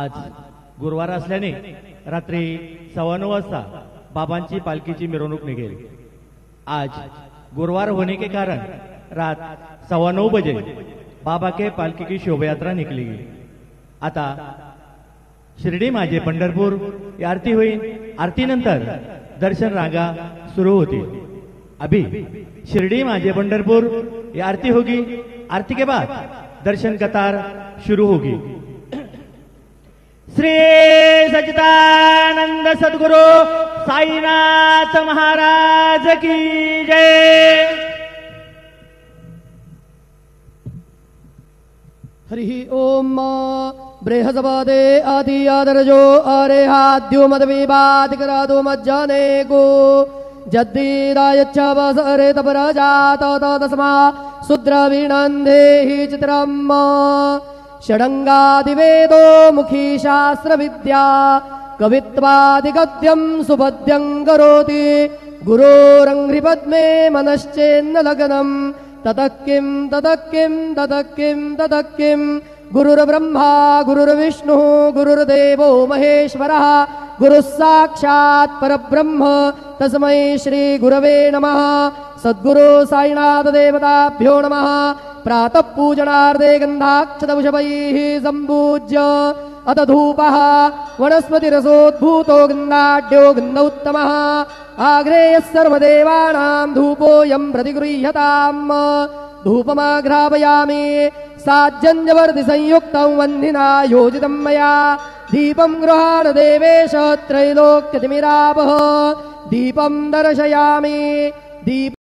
आज गुरुवार असल्याने रात्री 9:15 वाजता बाबांची पालखीची मिरवणूक निघेल। आज गुरुवार होने के कारण रात 9:15 बजे बाबा के पालकी की शोभा यात्रा निकलेगी। आता शिर्डी माझे पंढरपूर ही आरती होईल। आरती नंतर दर्शन रांगा सुरू होती। अभी शिर्डी माझे पंढरपूर ये आरती होगी। आरती के बाद दर्शन कतार शुरू होगी। श्री सच्चिदानंद सद्गुरु साईनाथ महाराज की जय। हरि ओम बृहस्पते आदि आदरजो अरेहाद्यो मद्विवादिकरादो मज्जने को जद्दीदायच्छवसरे तपराजात तस्मा शूद्रविनन्देहि चित्रम् षडङ्गादिवेदो मुखी शास्त्र विद्या कवित्वादिगद्यं सुपद्यं करोति गुरोरङ्घ्रिपद्मे मनश्चेन्न लग्नं ततः किं ततः किं ततः किं ततः किं गुरुर्ब्रह्मा गुरुर्विष्णुः गुरुर्देवो महेश्वरः गुरुः साक्षात् परब्रह्म तस्मै श्री गुरवे नमः। सद्गुरु साईनाथ देवताभ्यो नमः। प्रातः पूजनार्थे गन्धाक्षतपुष्पैः सम्पूज्य अथ धूपः वनस्पतिरसोद्भूतो गन्धाढ्यो गन्धोत्तमः आग्नेयः सर्वदेवानां धूपोऽयं प्रतिगृह्यताम्। धूपमाघ्रापयामि साज्जन्यवर्तिसंयुक्तं वह्निना योजितं मया दीपं गृहाण देवेश त्रैलोक्यतिमिरापः दीपं दर्शयामि। दीप